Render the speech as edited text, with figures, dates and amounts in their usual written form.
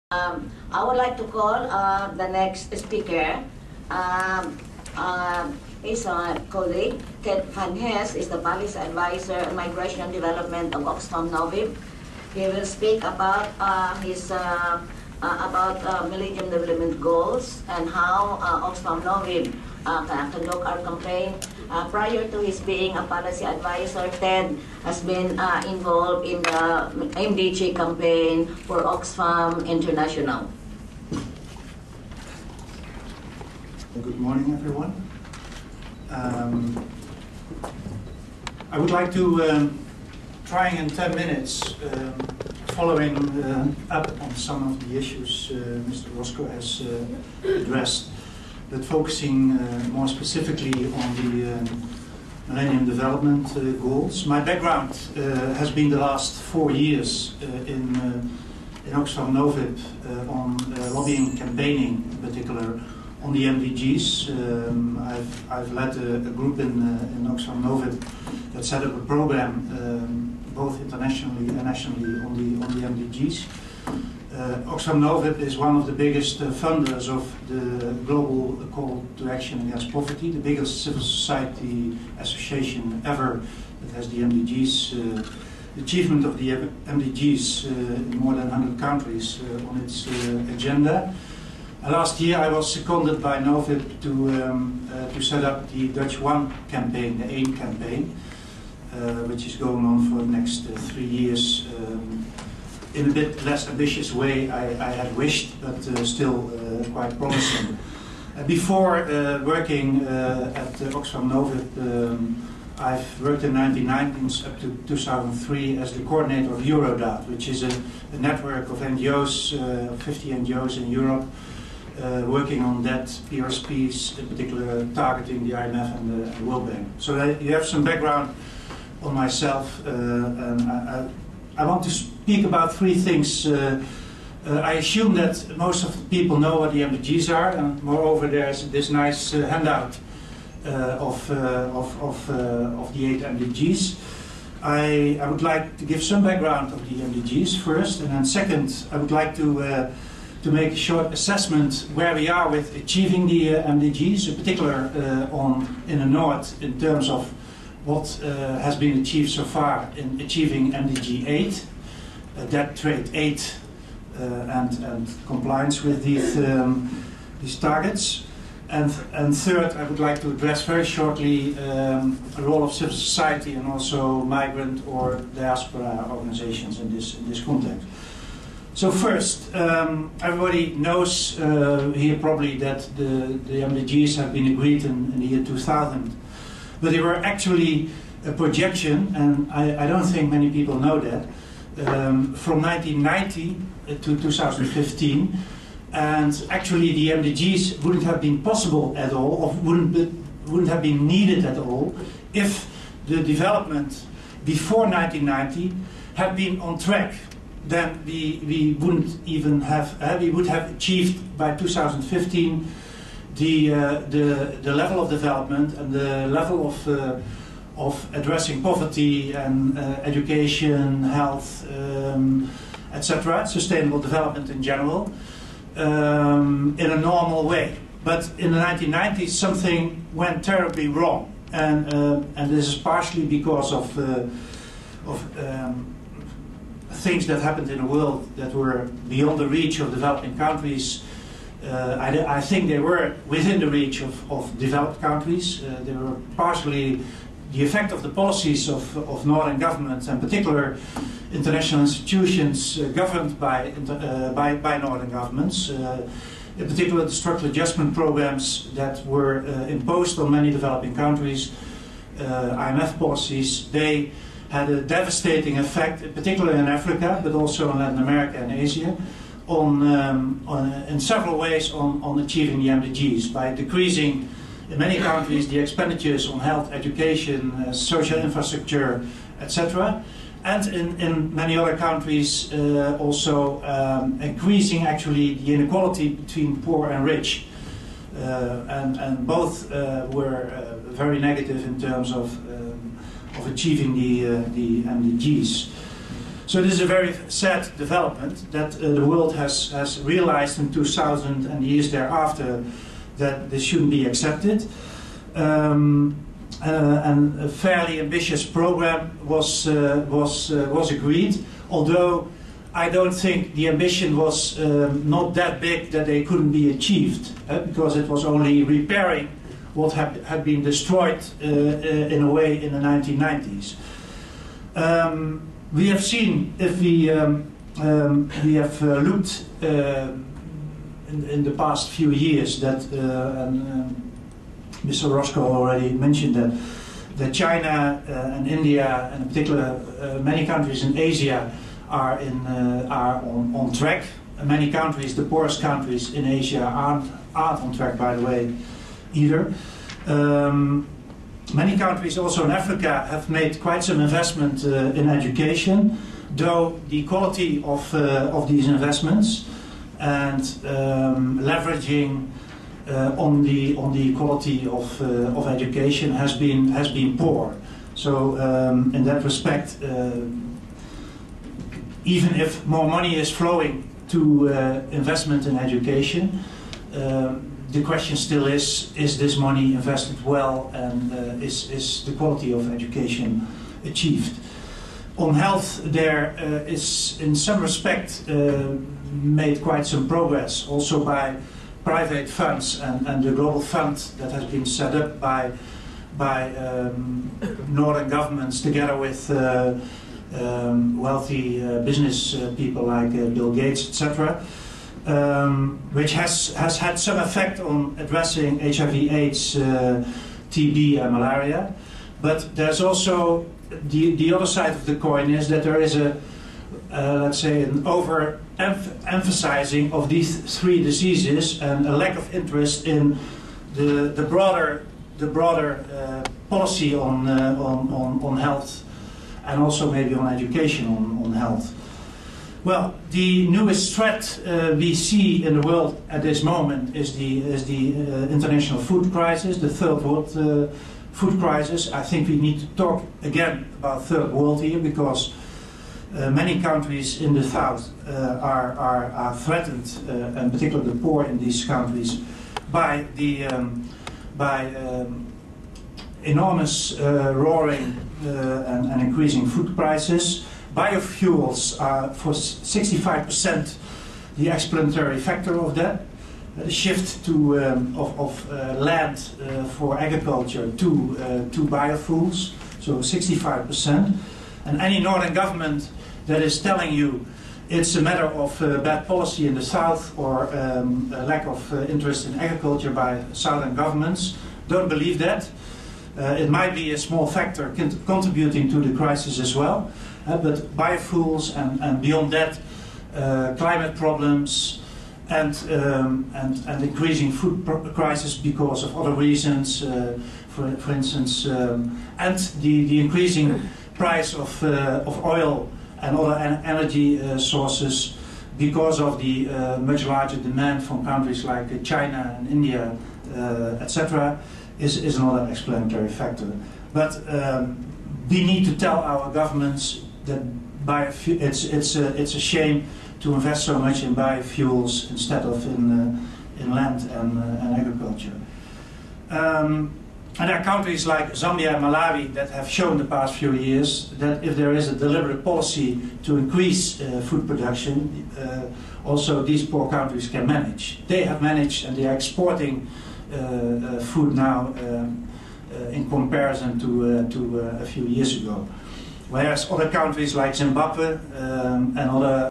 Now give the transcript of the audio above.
I would like to call the next speaker. His colleague, Ted Hees, is the policy advisor on migration and development of Oxfam Novib. He will speak about Millennium Development Goals and how Oxfam Novib conduct our campaign. Prior to his being a policy advisor, Ted has been involved in the MDG campaign for Oxfam International. Good morning, everyone. I would like to try in 10 minutes, following up on some of the issues Mr. Roscoe has addressed, but focusing more specifically on the Millennium Development Goals. My background has been the last 4 years in Oxfam Novib on lobbying campaigning, in particular on the MDGs. I've led a group in Oxfam Novib that set up a program both internationally and nationally on the MDGs. Oxfam Novib is one of the biggest funders of the global call to action against poverty, the biggest civil society association ever that has the MDGs, achievement of the MDGs in more than 100 countries on its agenda. Last year I was seconded by Novib to set up the Dutch One campaign, the AIM campaign, which is going on for the next 3 years. In a bit less ambitious way I had wished, but still quite promising. Before working at Oxfam Novib, I've worked in the 1990s up to 2003 as the coordinator of Eurodat, which is a network of NGOs, 50 NGOs in Europe, working on debt, PRSPs, in particular targeting the IMF and the World Bank. So you have some background on myself, and I want to speak about 3 things. I assume that most of the people know what the MDGs are, and moreover there's this nice handout of the 8 MDGs. I would like to give some background of the MDGs first, and then second I would like to make a short assessment where we are with achieving the MDGs, in particular in the North in terms of what has been achieved so far in achieving MDG 8, debt trade 8, and compliance with these targets. And third, I would like to address very shortly the role of civil society and also migrant or diaspora organizations in this context. So first, everybody knows here probably that the MDGs have been agreed in the year 2000. But they were actually a projection, and I don't think many people know that, from 1990 to 2015. And actually the MDGs wouldn't have been possible at all, or wouldn't have been needed at all, if the development before 1990 had been on track. Then we wouldn't even have, we would have achieved by 2015 the level of development and the level of addressing poverty and education, health, etc., sustainable development in general, in a normal way. But in the 1990s something went terribly wrong, and this is partially because of things that happened in the world that were beyond the reach of developing countries. I think they were within the reach of developed countries. They were partially the effect of the policies of northern governments, and particular international institutions governed by northern governments. In particular, the structural adjustment programs that were imposed on many developing countries, IMF policies, they had a devastating effect, particularly in Africa, but also in Latin America and Asia, in several ways on achieving the MDGs, by decreasing in many countries the expenditures on health, education, social infrastructure, etc. And in many other countries also increasing actually the inequality between poor and rich. And both were very negative in terms of achieving the MDGs. So this is a very sad development that the world has realized in 2000 and the years thereafter that this shouldn't be accepted. And a fairly ambitious program was agreed, although I don't think the ambition was not that big that they couldn't be achieved, because it was only repairing what had been destroyed in a way in the 1990s. We have seen, if we have looked in the past few years, that Mr. Roscoe already mentioned that China and India, and in particular many countries in Asia, are on track. Many countries, the poorest countries in Asia, aren't on track, by the way, either. Many countries also in Africa have made quite some investment in education, though the quality of these investments and leveraging on the quality of education has been poor. So in that respect, even if more money is flowing to investment in education, the question still is this money invested well, and is the quality of education achieved? On health, there is in some respect made quite some progress, also by private funds and the global fund that has been set up by northern governments together with wealthy business people like Bill Gates, etc., which has had some effect on addressing HIV/AIDS, TB and malaria. But there's also the other side of the coin, is that there is let's say an overemphasizing of these three diseases and a lack of interest in the broader policy on health, and also maybe on education on health. Well, the newest threat we see in the world at this moment is the international food crisis, the third world food crisis. I think we need to talk again about third world here, because many countries in the south are threatened, and particularly the poor in these countries, by enormous roaring and increasing food prices. Biofuels are for 65% the explanatory factor of that. The shift of land for agriculture to biofuels, so 65%. And any northern government that is telling you it's a matter of bad policy in the south, or a lack of interest in agriculture by southern governments, don't believe that. It might be a small factor contributing to the crisis as well, but biofuels and beyond that, climate problems and increasing food crisis because of other reasons, for instance, and the increasing price of oil and other energy sources because of the much larger demand from countries like China and India, etc., is another explanatory factor. But we need to tell our governments that it's a shame to invest so much in biofuels instead of in land and agriculture. And there are countries like Zambia and Malawi that have shown the past few years that if there is a deliberate policy to increase food production, also these poor countries can manage. They have managed, and they are exporting food now in comparison to a few years ago. Whereas other countries like Zimbabwe and other